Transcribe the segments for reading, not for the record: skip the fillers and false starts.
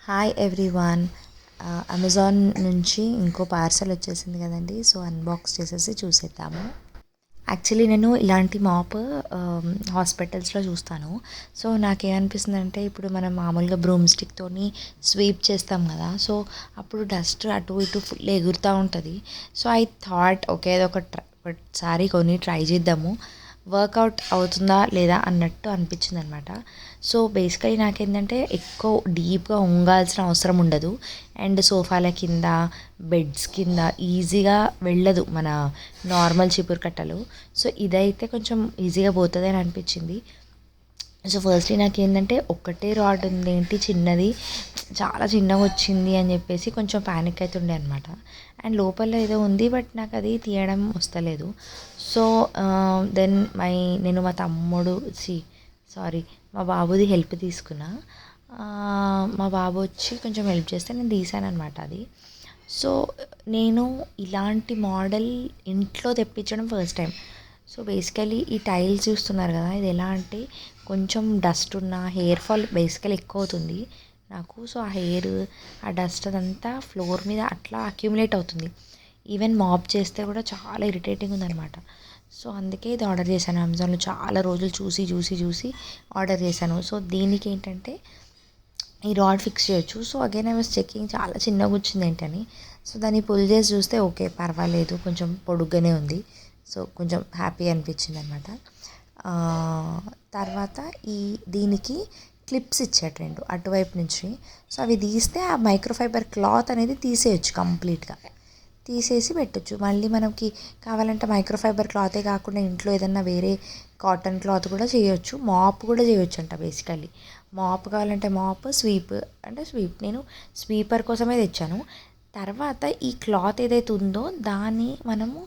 Hi everyone. Amazon నుంచి ఇంకో parcel వచ్చేసింది కదండి. సో అన్బాక్స్ చేసేసి చూసేద్దాము. యాక్చువల్లీ నేను ఇలాంటి మాప్ హాస్పిటల్స్లో చూస్తాను. సో నాకేమనిపిస్తుందంటే, ఇప్పుడు మనం మామూలుగా బ్రూమ్ స్టిక్తోని స్వీప్ చేస్తాం కదా. సో అప్పుడు డస్ట్ అటు ఇటు ఫుల్ ఎగురుతూ ఉంటుంది. సో ఐ థాట్ ఓకే, అది ఒకసారి కొని ట్రై చేద్దాము, వర్కౌట్ అవుతుందా లేదా అన్నట్టు అనిపించింది అనమాట. సో బేసికలీ నాకేంటంటే ఎక్కువ డీప్గా ఉంగాల్సిన అవసరం ఉండదు. అండ్ సోఫాల కింద, బెడ్స్ కింద ఈజీగా వెళ్ళదు మన నార్మల్ చీపురు కట్టలు. సో ఇదైతే కొంచెం ఈజీగా పోతుంది అని అనిపించింది. సో ఫస్ట్లీ నాకేంటంటే ఒక్కటే రాడ్ ఉంది ఏంటి చిన్నది, చాలా చిన్నగా వచ్చింది అని చెప్పేసి కొంచెం ప్యానిక్ అవుతుండే అనమాట. అండ్ లోపల ఏదో ఉంది, బట్ నాకు అది తీయడం వస్తలేదు. సో దెన్ నేను మా తమ్ముడు మా బాబుది హెల్ప్ తీసుకున్నా. మా బాబు వచ్చి కొంచెం హెల్ప్ చేస్తే నేను తీసాను అనమాట అది. సో నేను ఇలాంటి మోడల్ ఇంట్లో తెప్పించడం ఫస్ట్ టైం. సో బేసికలీ ఈ టైల్స్ చూస్తున్నారు కదా, ఇది ఎలా అంటే కొంచెం డస్ట్ ఉన్న హెయిర్ ఫాల్ బేసికలీ ఎక్కువ అవుతుంది నాకు. సో ఆ డస్ట్ అదంతా ఫ్లోర్ మీద అట్లా అక్యుములేట్ అవుతుంది. ఈవెన్ మాప్ చేస్తే కూడా చాలా ఇరిటేటింగ్ ఉందన్నమాట. సో అందుకే ఇది ఆర్డర్ చేశాను అమెజాన్లో. చాలా రోజులు చూసి ఆర్డర్ చేశాను. సో దీనికి ఏంటంటే ఈ రాడ్ ఫిక్స్ చేయొచ్చు. So again I was checking, చాలా చిన్నగా వచ్చింది ఏంటని. సో దాన్ని పుల్ చేసి చూస్తే ఓకే, పర్వాలేదు, కొంచెం పొడుగ్గానే ఉంది. సో కొంచెం హ్యాపీ అనిపించింది అనమాట. తర్వాత దీనికి క్లిప్స్ ఇచ్చాడు 2 అటువైపు నుంచి. సో అవి తీస్తే ఆ మైక్రోఫైబర్ క్లాత్ అనేది తీసేయచ్చు, కంప్లీట్గా తీసేసి పెట్టచ్చు. మళ్ళీ మనకి కావాలంటే మైక్రోఫైబర్ క్లాతే కాకుండా ఇంట్లో ఏదన్నా వేరే కాటన్ క్లాత్ కూడా చేయొచ్చు. మాప్ కూడా చేయొచ్చు అంట బేసికల్లీ. మాప్ కావాలంటే మాప్, స్వీప్ అంటే స్వీప్. నేను స్వీపర్ కోసమే తెచ్చాను. తర్వాత ఈ క్లాత్ ఏదైతే ఉందో దాన్ని మనము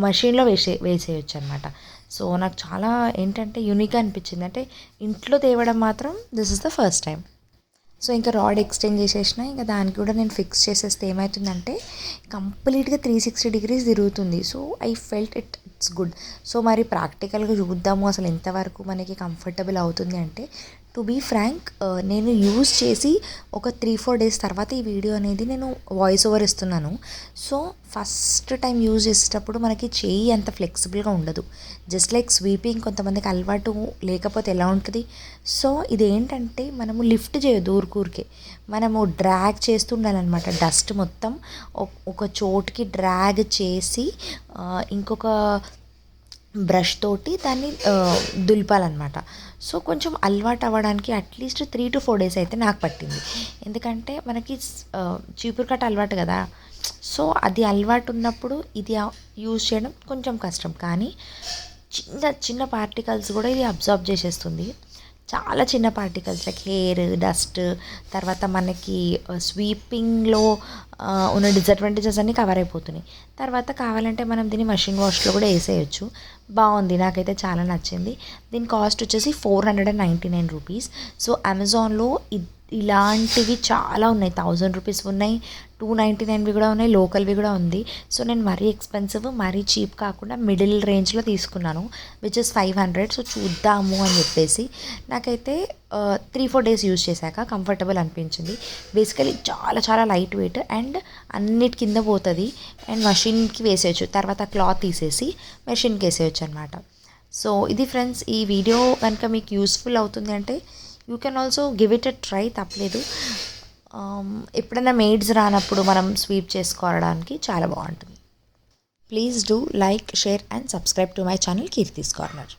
మషిన్లో వేసేయచ్చు అనమాట. సో నాకు చాలా ఏంటంటే యూనిక్గా అనిపించింది. అంటే ఇంట్లో తేవడం మాత్రం this is the first time. So ఇంకా రాడ్ ఎక్స్టెండ్ చేసేసిన, ఇంకా దానికి కూడా నేను ఫిక్స్ చేసేస్తే ఏమవుతుందంటే కంప్లీట్గా 360 డిగ్రీస్ తిరుగుతుంది. So I felt it's good. So మరి ప్రాక్టికల్గా చూద్దాము అసలు ఎంతవరకు మనకి కంఫర్టబుల్ అవుతుంది అంటే, టు బీ ఫ్రాంక్, నేను యూజ్ చేసి ఒక 3-4 డేస్ తర్వాత ఈ వీడియో అనేది నేను వాయిస్ ఓవర్ ఇస్తున్నాను. సో ఫస్ట్ టైం యూజ్ చేసేటప్పుడు మనకి చెయ్యి అంత ఫ్లెక్సిబుల్గా ఉండదు. జస్ట్ లైక్ స్వీపింగ్ కొంతమందికి అలవాటు లేకపోతే ఎలా ఉంటుంది. సో ఇదేంటంటే మనము లిఫ్ట్ చేయొద్దు ఊరికే, మనము డ్రాగ్ చేస్తూ ఉండాలన్నమాట. డస్ట్ మొత్తం ఒక చోటుకి డ్రాగ్ చేసి ఇంకొక బ్రష్ తోటి దాన్ని దులపాలన్నమాట. సో కొంచెం అలవాటు అవ్వడానికి అట్లీస్ట్ 3-4 డేస్ అయితే నాకు పట్టింది. ఎందుకంటే మనకి చీపురు కట్ట అలవాటు కదా. సో అది అలవాటు ఉన్నప్పుడు ఇది యూజ్ చేయడం కొంచెం కష్టం. కానీ చిన్న చిన్న పార్టికల్స్ కూడా ఇది అబ్జర్వ్ చేసేస్తుంది. చాలా చిన్న పార్టికల్స్ లైక్ హెయిర్, డస్ట్, తర్వాత మనకి స్వీపింగ్లో ఉన్న డిసడ్వాంటేజెస్ అన్నీ కవర్ అయిపోతున్నాయి. తర్వాత కావాలంటే మనం దీన్ని మషిన్ వాష్లో కూడా వేసేయచ్చు. బాగుంది, నాకైతే చాలా నచ్చింది. దీని కాస్ట్ వచ్చేసి 499 రూపీస్. సో అమెజాన్లో ఇలాంటివి చాలా ఉన్నాయి. 1000 రూపీస్ ఉన్నాయి, 299వి కూడా ఉన్నాయి, లోకల్వి కూడా ఉంది. సో నేను మరీ ఎక్స్పెన్సివ్ మరీ చీప్ కాకుండా మిడిల్ రేంజ్లో తీసుకున్నాను, విచ్ ఇస్ 500. సో చూద్దాము అని చెప్పేసి నాకైతే 3-4 డేస్ యూజ్ చేశాక కంఫర్టబుల్ అనిపించింది. బేసికలీ చాలా చాలా లైట్ వెయిట్ అండ్ అన్నిటి కింద పోతుంది. అండ్ మషిన్కి వేసేయచ్చు, తర్వాత క్లాత్ తీసేసి మెషిన్కి వేసేయచ్చు అనమాట. సో ఇది ఫ్రెండ్స్, ఈ వీడియో కనుక మీకు యూస్ఫుల్ అవుతుంది అంటే you can also give it a try, తప్పలేదు. ఎప్పుడైనా మెయిడ్స్ రానప్పుడు మనం స్వీప్ చేసుకోవడానికి చాలా బాగుంటుంది. Please do like, share and subscribe to my channel Keerthi's corner.